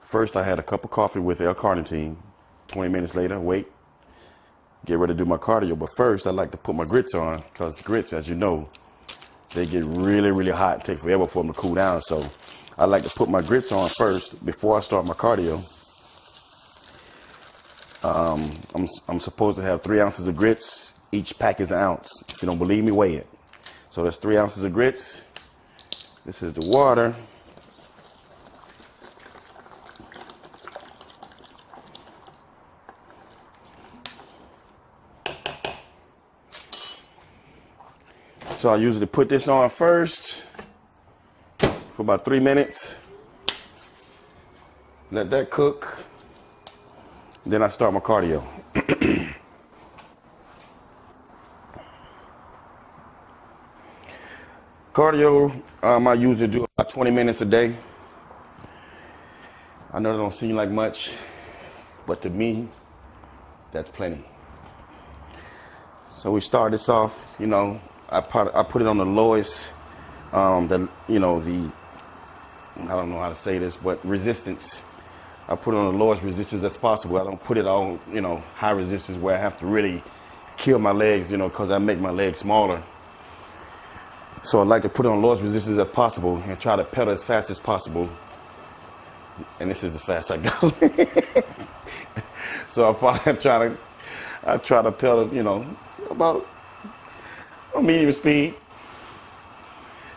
First, I had a cup of coffee with L-carnitine. 20 minutes later, wait, get ready to do my cardio. But first, I like to put my grits on because the grits, as you know, they get really, really hot. It takes forever for them to cool down. So I like to put my grits on first before I start my cardio. I'm supposed to have 3 ounces of grits. Each pack is an ounce. If you don't believe me, weigh it. So that's 3 ounces of grits. This is the water. So I usually put this on first for about 3 minutes. Let that cook. Then I start my cardio. Cardio, I usually do about 20 minutes a day. I know it don't seem like much, but to me, that's plenty. So we start this off, you know, I put it on the lowest, I don't know how to say this, but resistance. I put it on the lowest resistance that's possible. I don't put it on, high resistance where I have to really kill my legs, because I make my legs smaller. So I like to put it on the lowest resistance as possible and try to pedal as fast as possible. And this is as fast as I go. So I try to pedal, about a medium speed.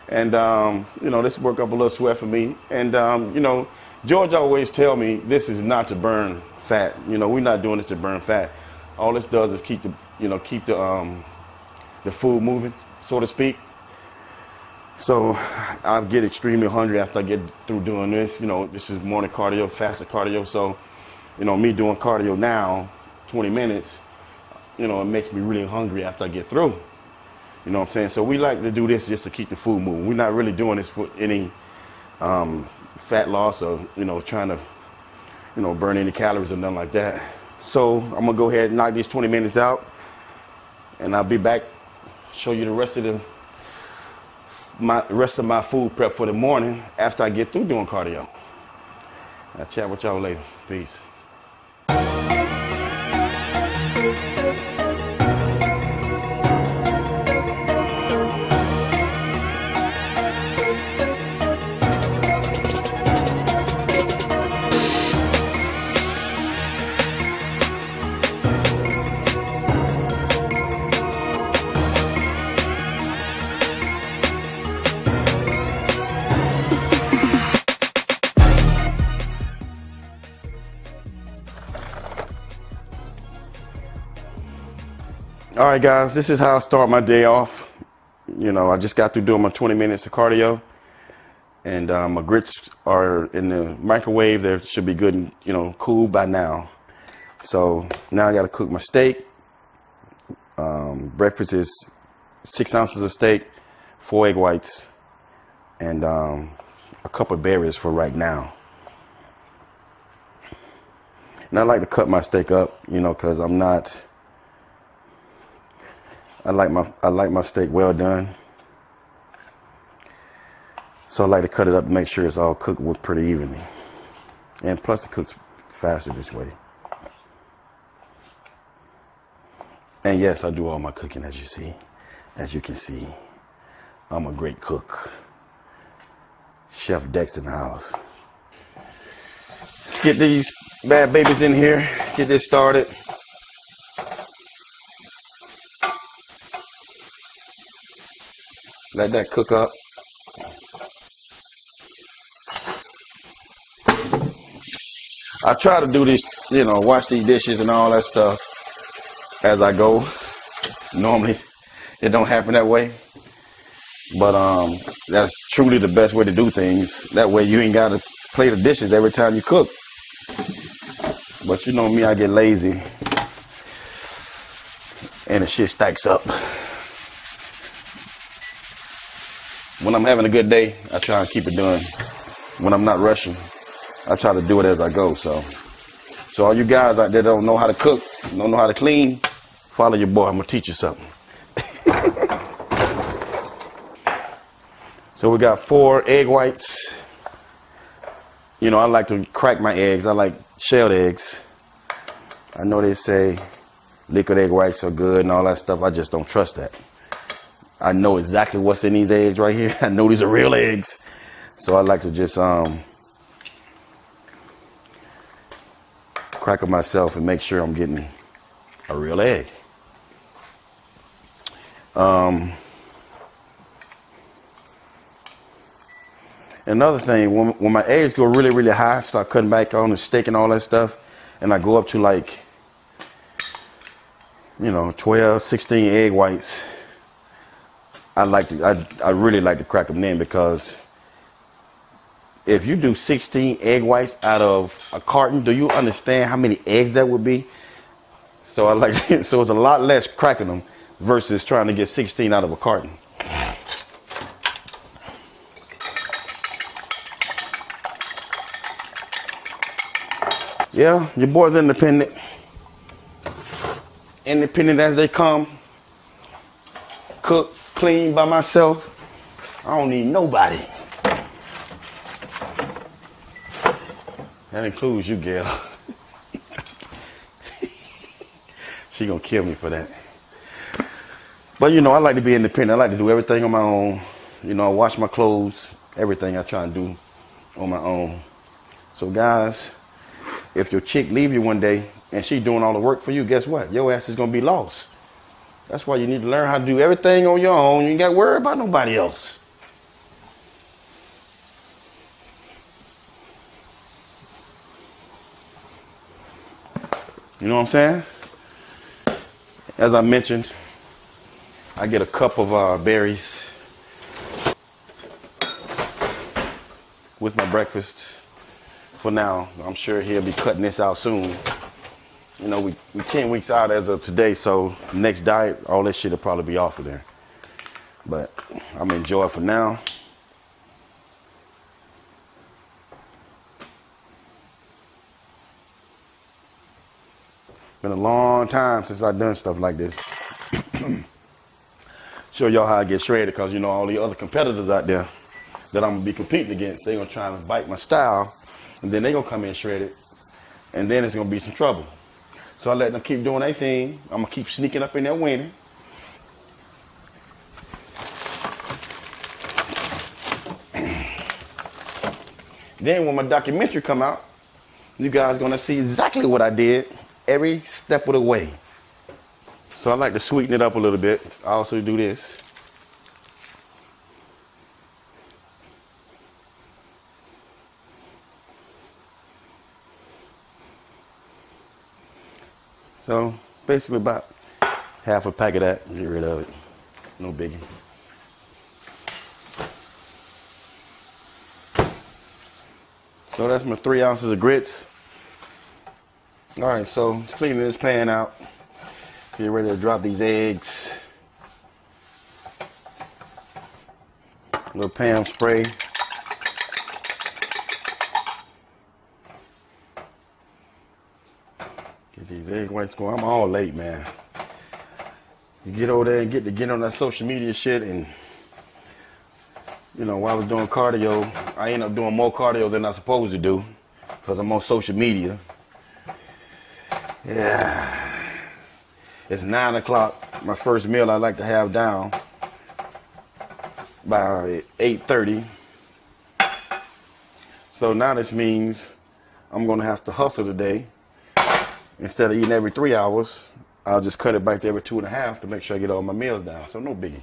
And, this work up a little sweat for me. And, George always tell me this is not to burn fat. We're not doing this to burn fat. All this does is keep the food moving, so to speak. So I get extremely hungry after I get through doing this. This is morning cardio, fasted cardio. So, me doing cardio now, 20 minutes, it makes me really hungry after I get through. You know what I'm saying? So we like to do this just to keep the food moving. We're not really doing this for any fat loss or, trying to, burn any calories or nothing like that. So I'm gonna go ahead and knock these 20 minutes out, and I'll be back, show you the rest of my food prep for the morning after I get through doing cardio. I'll chat with y'all later. Peace. All right, guys, this is how I start my day off. You know, I just got through doing my 20 minutes of cardio, and my grits are in the microwave. They should be good and, you know, cool by now. So now I got to cook my steak. Breakfast is 6 ounces of steak, 4 egg whites, and a cup of berries for right now. And I like to cut my steak up, you know, because I'm not. I like my steak well done. So I like to cut it up to make sure it's all cooked with pretty evenly. And plus it cooks faster this way. And yes, I do all my cooking, as you see. As you can see, I'm a great cook. Chef Dex in the house. Let's get these bad babies in here. Get this started. Let that cook up. I try to do this, you know, wash these dishes and all that stuff as I go. Normally, it don't happen that way. But that's truly the best way to do things. That way you ain't got to play the dishes every time you cook. But you know me, I get lazy. And the shit stacks up. When I'm having a good day, I try and keep it done. When I'm not rushing, I try to do it as I go. So all you guys out there that don't know how to cook, don't know how to clean, follow your boy. I'm gonna teach you something. So we got 4 egg whites. You know, I like to crack my eggs. I like shelled eggs. I know they say liquid egg whites are good and all that stuff. I just don't trust that. I know exactly what's in these eggs right here. I know these are real eggs. So I like to just crack them myself and make sure I'm getting a real egg. Another thing, when my eggs go really, really high, start cutting back on the steak and all that stuff, and I go up to like, you know, 12, 16 egg whites, I really like to crack them in, because if you do 16 egg whites out of a carton, do you understand how many eggs that would be? So I like so it's a lot less cracking them versus trying to get 16 out of a carton. Yeah, your boy's independent. Independent as they come. Cook, clean by myself. I don't need nobody. That includes you, Gail. She gonna kill me for that. But you know, I like to be independent. I like to do everything on my own. You know, I wash my clothes, everything I try and do on my own. So guys, if your chick leave you one day and she doing all the work for you, guess what? Your ass is gonna be lost. That's why you need to learn how to do everything on your own. You ain't got to worry about nobody else. You know what I'm saying? As I mentioned, I get a cup of berries with my breakfast. For now, I'm sure he'll be cutting this out soon. You know, we 10 weeks out as of today, so next diet, all this shit will probably be off of there. But I'm gonna enjoy it for now. Been a long time since I've done stuff like this. Show y'all how I get shredded, because you know all the other competitors out there that I'm gonna be competing against, they gonna try and bite my style, and then they gonna come in shredded, and then it's gonna be some trouble. So I let them keep doing their thing. I'm gonna keep sneaking up in there winning. Then when my documentary come out, you guys gonna see exactly what I did every step of the way. So I like to sweeten it up a little bit. I also do this. So basically about Half a pack of that, get rid of it. No biggie. So that's my 3 ounces of grits. All right, so just cleaning this pan out. Get ready to drop these eggs. A little Pam spray. Get these egg whites going. I'm all late, man. You get over there and get on that social media shit, and you know, while I was doing cardio, I end up doing more cardio than I supposed to do because I'm on social media. Yeah. It's 9 o'clock. My first meal I like to have down by 8:30. So now this means I'm gonna have to hustle today. Instead of eating every 3 hours, I'll just cut it back to every 2.5 to make sure I get all my meals down. So no biggie.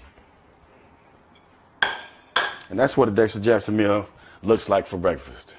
And that's what a Dexter Jackson meal looks like for breakfast.